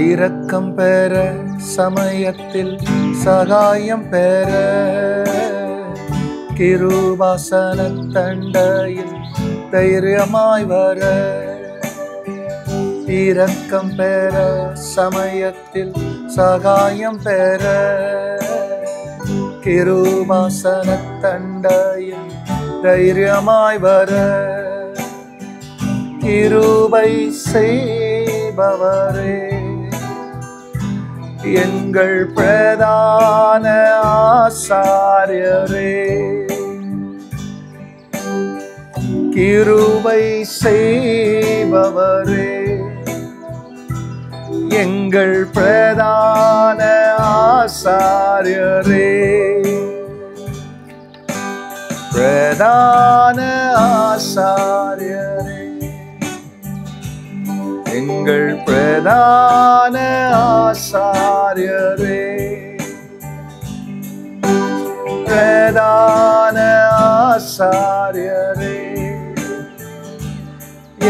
இரக்கம் பெற சமயத்தில் சகாயம் பெற கிருபாசன தண்டையில் தைரியமாய் வர. இரக்கம் பெற சமயத்தில் சகாயம் பெற கிருபாசன தண்டையில் தைரியமாய் வர. கிருபை செய்பவரே எங்கள் பிரதான ஆசாரியரே. கிருபை செய்பவரே எங்கள் பிரதான ஆசாரியரே. பிரதான ஆசாரியரே எங்கள் பிரதான ஆசாரியரே. பிரதான ஆசாரியரே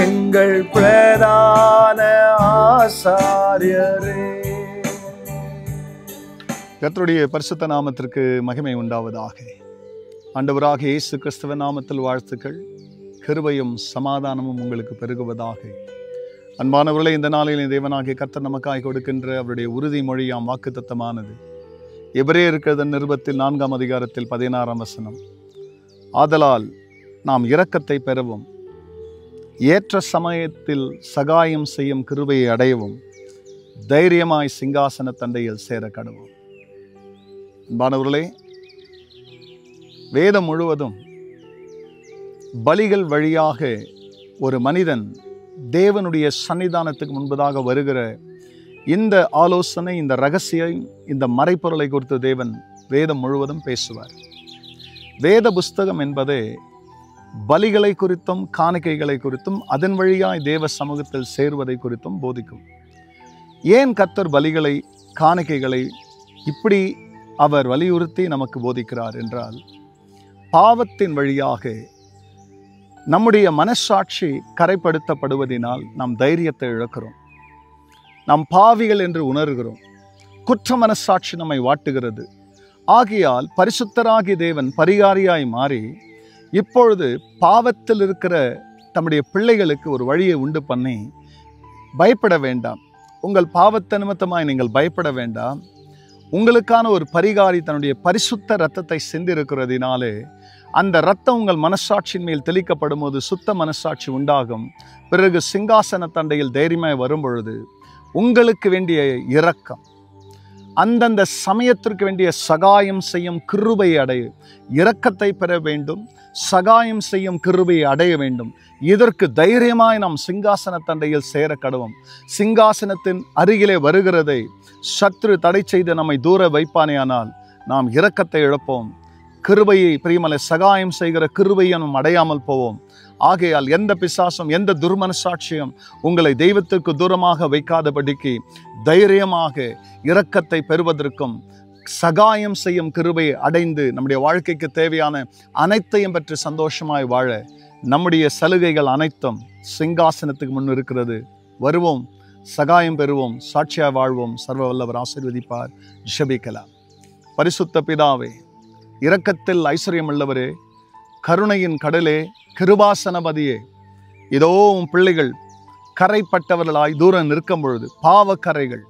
எங்கள் பிரதான ஆசாரியரே. கர்த்தருடைய பரிசுத்த நாமத்திற்கு மகிமை உண்டாவதாக. ஆண்டவராக இயேசு கிறிஸ்துவின் நாமத்தில் வாழ்த்துக்கள். கிருபையும் சமாதானமும் உங்களுக்கு பெருகுவதாக. அன்பானவர்களே, இந்த நாளில் தேவனாகிய கர்த்தர் நமக்காய் கொடுக்கின்ற அவருடைய உறுதிமொழியாம் வாக்குத்தத்தமானது எபிரேயர் நிருபத்தில் 4ஆம் அதிகாரத்தில் 16ஆம் வசனம். ஆதலால் நாம் இரக்கத்தை பெறவும் ஏற்ற சமயத்தில் சகாயம் செய்யும் கிருபையை அடையவும் தைரியமாய் சிங்காசன தண்டையில் சேர கடவோம். அன்பானவர்களே, வேதம் முழுவதும் பலிகள் வழியாக ஒரு மனிதன் தேவனுடைய சன்னிதானத்துக்கு முன்பதாக வருகிற இந்த ஆலோசனை, இந்த ரகசியம், இந்த மறைப்பொருளை குறித்து தேவன் வேதம் முழுவதும் பேசுவார். வேத புஸ்தகம் என்பதே பலிகளை குறித்தும் காணிக்கைகளை குறித்தும் அதன் வழியாய் தேவ சமூகத்தில் சேருவதை குறித்தும் போதிக்கும். ஏன் கர்த்தர் பலிகளை காணிக்கைகளை இப்படி அவர் வலியுறுத்தி நமக்கு போதிக்கிறார் என்றால், பாவத்தின் வழியாக நம்முடைய மனசாட்சி கரைப்படுத்தப்படுவதனால் நாம் தைரியத்தை இழக்கிறோம். நாம் பாவிகள் என்று உணர்கிறோம். குற்ற மனசாட்சி நம்மை வாட்டுகிறது. ஆகையால் பரிசுத்தராகிய தேவன் பரிகாரியாய் மாறி இப்பொழுது பாவத்தில் இருக்கிற தம்முடைய பிள்ளைகளுக்கு ஒரு வழியை உண்டு பண்ணி, பயப்பட வேண்டாம், உங்கள் பாவத்த நிமித்தமாய் நீங்கள் பயப்பட வேண்டாம், உங்களுக்கான ஒரு பரிகாரி தன்னுடைய பரிசுத்த இரத்தத்தை சிந்திருக்கிறதினாலே அந்த இரத்தம் உங்கள் மனசாட்சியின் மேல் தெளிக்கப்படும் போது சுத்த மனசாட்சி உண்டாகும். பிறகு சிங்காசன தண்டையில் தைரியமாய் வரும் பொழுது உங்களுக்கு வேண்டிய இரக்கம், அந்தந்த சமயத்திற்கு வேண்டிய சகாயம் செய்யும் கிருபையை அடைய, இரக்கத்தை பெற வேண்டும், சகாயம் செய்யும் கிருபையை அடைய வேண்டும். இதற்கு தைரியமாய் நாம் சிங்காசன தண்டையில் சேர கடவோம். சிங்காசனத்தின் அருகிலே வருகிறதை சத்ரு தடை செய்து நம்மை தூர வைப்பானேயானால் நாம் இரக்கத்தை இழப்போம். கிருபையை, பிரியமலை, சகாயம் செய்கிற கிருபையை நாம் அடையாமல் போவோம். ஆகையால் எந்த பிசாசும் எந்த துர்மனசாட்சியும் உங்களை தெய்வத்திற்கு தூரமாக வைக்காதபடிக்கு தைரியமாக இரக்கத்தை பெறுவதற்கும் சகாயம் செய்யும் கிருபையை அடைந்து நம்முடைய வாழ்க்கைக்கு தேவையான அனைத்தையும் பெற்று சந்தோஷமாய் வாழ நம்முடைய சலுகைகள் அனைத்தும் சிங்காசனத்துக்கு முன் இருக்கிறது. வருவோம், சகாயம் பெறுவோம், சாட்சியாய் வாழ்வோம். சர்வ வல்லவர் ஆசீர்வதிப்பார். ஜெபிக்கலாம். பரிசுத்த பிதாவே, இரக்கத்தில் ஐஸ்வர்யம் உள்ளவரே, கருணையின் கடலே, கிருபாசனபதியே, இதோ உன் பிள்ளைகள் கரைப்பட்டவர்களாய் தூரம் நிற்கும் பொழுது, பாவ கரைகள்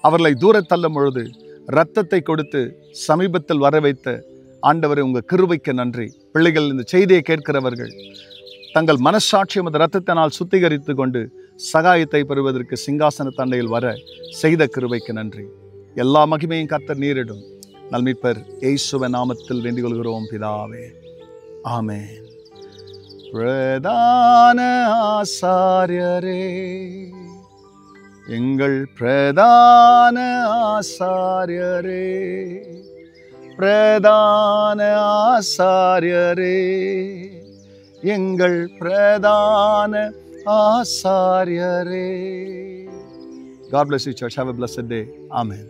அவர்களை தூர தள்ளும் பொழுது இரத்தத்தை கொடுத்து சமீபத்தில் வர வைத்த ஆண்டவரை, உங்கள் கிருபைக்கு நன்றி. பிள்ளைகள் இந்த செய்தியை கேட்கிறவர்கள் தங்கள் மனசாட்சியம் அந்த இரத்தத்தினால் சுத்திகரித்து கொண்டு சகாயத்தை பெறுவதற்கு சிங்காசன தண்டையில் வர செய்த கிருபைக்கு நன்றி. எல்லா மகிமையும் கர்த்தர் நீரிடும். நல்மீட்பர் இயேசுவின் நாமத்தில் வேண்டிக் கொள்கிறோம் பிதாவே, ஆமென். பிரதான ஆசாரியரே, எங்கள் பிரதான ஆசாரியரே, பிரதான ஆசாரியரே, எங்கள் பிரதான ஆசாரியரே. God bless you, church. Have a blessed day. Amen.